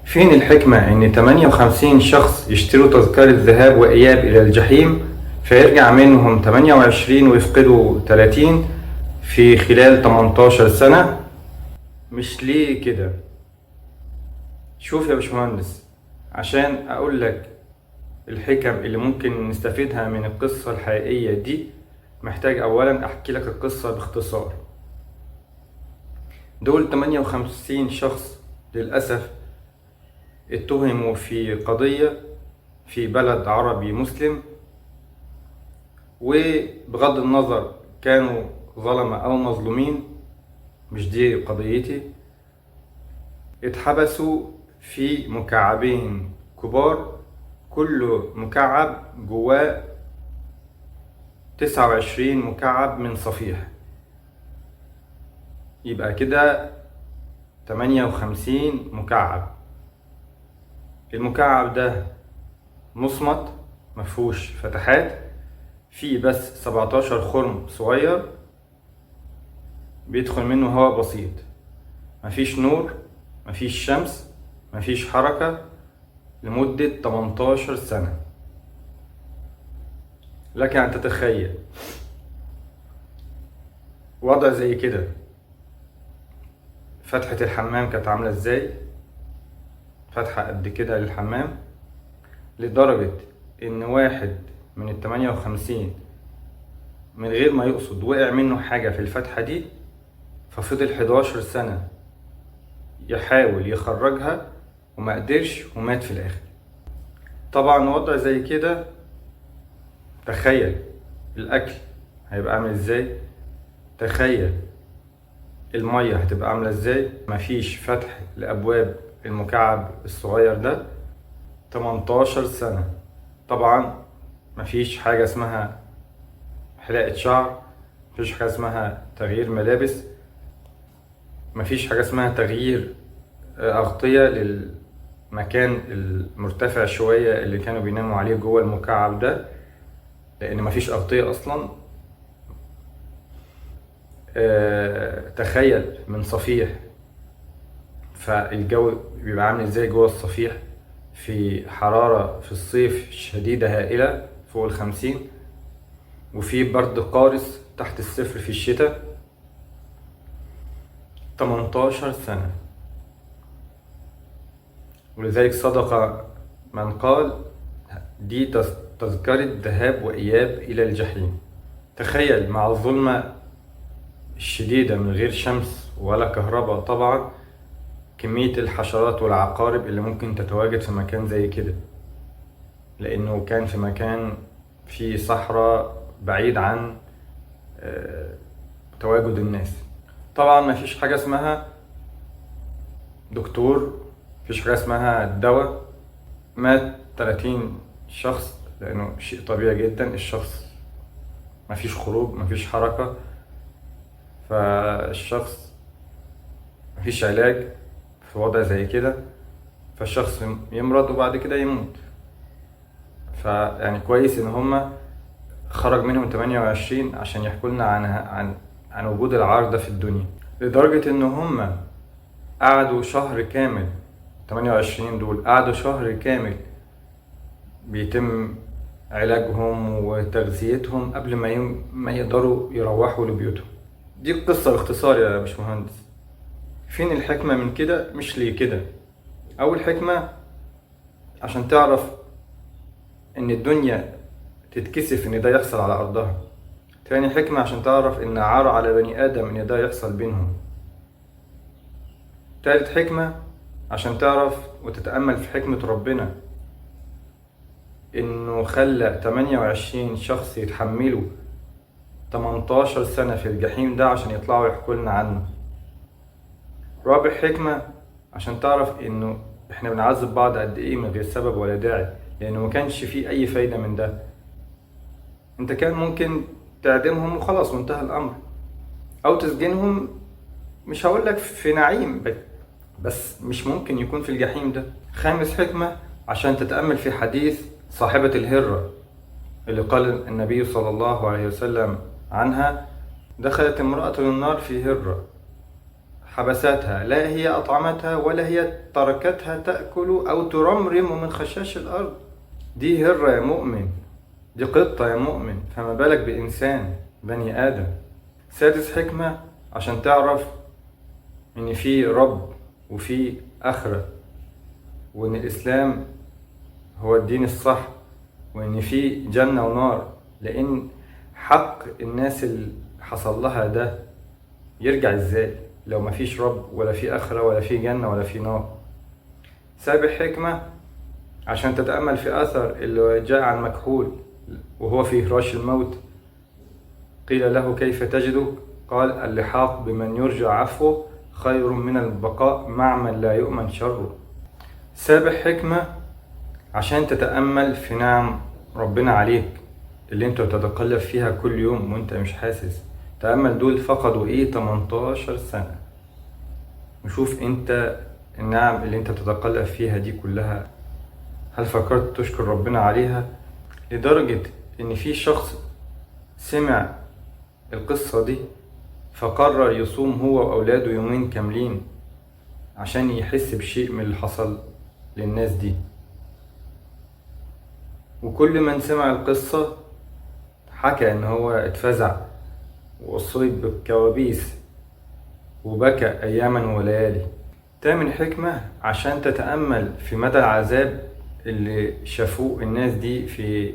فين الحكمة إن 58 شخص يشتروا تذكرة ذهاب وإياب إلى الجحيم، فيرجع منهم 28 ويفقدوا 30 في خلال 18 سنة؟ مش ليه كده؟ شوف يا باشمهندس، عشان أقول لك الحكم اللي ممكن نستفيدها من القصة الحقيقية دي، محتاج أولا أحكي لك القصة باختصار. دول 58 شخص للأسف اتهموا في قضية في بلد عربي مسلم، وبغض النظر كانوا ظلمة أو مظلومين، مش دي قضيتي، اتحبسوا في مكعبين كبار، كل مكعب جواه 29 مكعب من صفيح، يبقى كده 58 مكعب. المكعب ده مصمت، مفهوش فتحات، فيه بس 17 خرم صغير بيدخل منه هواء بسيط، مفيش نور، مفيش شمس، مفيش حركة لمدة 18 سنة. لك أن تتخيل وضع زي كده فتحة الحمام كانت عاملة ازاي، فتحة قد كده للحمام، لدرجة ان واحد من ال58 من غير ما يقصد وقع منه حاجة في الفتحة دي، ففضل 11 سنة يحاول يخرجها وما قدرش ومات في الاخر. طبعا وضع زي كده، تخيل الاكل هيبقى عامل ازاي، تخيل المية هتبقى عاملة ازاي، مفيش فتح لابواب المكعب الصغير ده 18 سنة. طبعا مفيش حاجة اسمها حلاقة شعر، مفيش حاجة اسمها تغيير ملابس، مفيش حاجة اسمها تغيير أغطية للمكان المرتفع شوية اللي كانوا بيناموا عليه جوه المكعب ده، لأن مفيش أغطية أصلا. تخيل من صفيح، فالجو بيبقى عامل ازاي جوه الصفيح في حرارة في الصيف شديدة هائلة فوق 50، وفي برد قارس تحت الصفر في الشتاء. 18 سنة. ولذلك صدق من قال دي تذكرة ذهاب وإياب إلى الجحيم. تخيل مع الظلمة الشديدة من غير شمس ولا كهرباء طبعا، كمية الحشرات والعقارب اللي ممكن تتواجد في مكان زي كده، لأنه كان في مكان فيه صحراء بعيد عن تواجد الناس. طبعا مفيش حاجة اسمها دكتور، مفيش حاجة اسمها دواء. مات 30 شخص لأنه شيء طبيعي جدا، الشخص مفيش خروج، مفيش حركة، فالشخص مفيش علاج في وضع زي كده، فالشخص يمرض وبعد كده يموت. فيعني كويس ان هما خرج منهم 28 عشان يحكوا لنا عن وجود العار ده في الدنيا، لدرجة ان هما قعدوا شهر كامل. 28 دول قعدوا شهر كامل بيتم علاجهم وتغذيتهم قبل ما يقدروا يروحوا لبيوتهم. دي القصة باختصار يا باشمهندس. فين الحكمة من كده؟ مش ليه كده. أول حكمة عشان تعرف إن الدنيا تتكسف إن ده يحصل على أرضها. تاني حكمة عشان تعرف إن عار على بني آدم إن ده يحصل بينهم. تالت حكمة عشان تعرف وتتأمل في حكمة ربنا، إنه خلى 28 شخص يتحملوا 18 سنة في الجحيم ده عشان يطلعوا يحكوا لنا عنه. رابع حكمة عشان تعرف إنه إحنا بنعذب بعض قد إيه من غير سبب ولا داعي، لأنه ما كانش فيه أي فايدة من ده. أنت كان ممكن تعدمهم وخلاص وانتهى الأمر، أو تسجنهم، مش هقولك في نعيم بس مش ممكن يكون في الجحيم ده. خامس حكمة عشان تتأمل في حديث صاحبة الهرة اللي قال النبي صلى الله عليه وسلم عنها: دخلت امرأة النار في هرة حبستها، لا هي أطعمتها ولا هي تركتها تأكل أو ترمرم من خشاش الأرض. دي هرة يا مؤمن، دي قطة يا مؤمن، فما بالك بإنسان بني آدم. سادس حكمة عشان تعرف إن في رب وفي آخرة، وإن الإسلام هو الدين الصح، وإن في جنة ونار. لأن حق الناس اللي حصل لها ده يرجع إزاي لو مفيش رب ولا في آخرة ولا في جنة ولا في نار؟ سابع حكمة عشان تتأمل في أثر اللي جاء عن مكحول وهو في فراش الموت، قيل له كيف تجدك؟ قال اللحاق بمن يرجى عفوه خير من البقاء مع من لا يؤمن شره. سابع حكمة عشان تتأمل في نعم ربنا عليك اللي انت تتقلب فيها كل يوم وانت مش حاسس. تأمل دول فقدوا 18 سنة، وشوف انت النعم اللي انت تتقلب فيها دي كلها هل فكرت تشكر ربنا عليها؟ لدرجة ان في شخص سمع القصة دي فقرر يصوم هو وأولاده يومين كاملين عشان يحس بشيء من اللي حصل للناس دي. وكل من سمع القصة حكى ان هو اتفزع وأصيب بالكوابيس وبكى أياما وليالي. تامن حكمة عشان تتأمل في مدى العذاب اللي شافوه الناس دي، في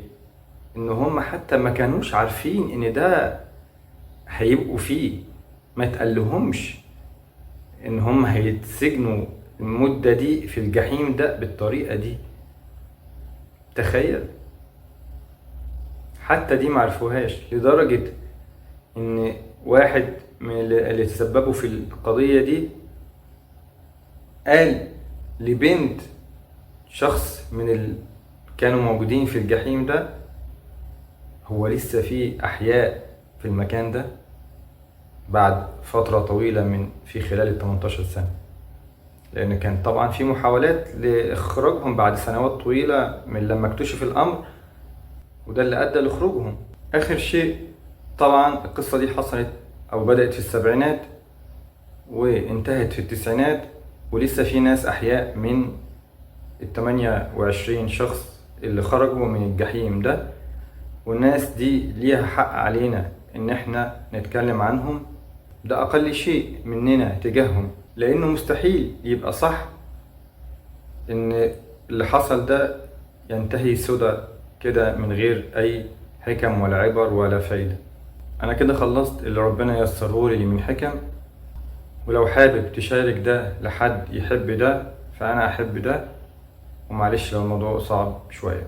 إن هم حتى ما كانوش عارفين إن ده هيبقوا فيه، ما تقلهمش إن هم هيتسجنوا المدة دي في الجحيم ده بالطريقة دي. تخيل، حتى دي معرفوهاش. لدرجة إن واحد من اللي تسببوا في القضية دي قال لبنت شخص من كانوا موجودين في الجحيم ده هو لسه في أحياء في المكان ده بعد فترة طويلة في خلال 18 سنة، لأن كان طبعا في محاولات لإخراجهم بعد سنوات طويلة من لما اكتشف الأمر، وده اللي أدى لخروجهم. آخر شيء طبعا القصة دي حصلت أو بدأت في السبعينات وانتهت في التسعينات، ولسه في ناس أحياء من 28 شخص اللي خرجوا من الجحيم ده، والناس دي ليها حق علينا إن احنا نتكلم عنهم. ده أقل شيء مننا تجاههم، لأنه مستحيل يبقى صح إن اللي حصل ده ينتهي سدى كده من غير أي حكم ولا عبر ولا فايدة. أنا كده خلصت اللي ربنا يسرهولي من حكم، ولو حابب تشارك ده لحد يحب ده فأنا أحب ده، ومعلش لو الموضوع صعب شوية.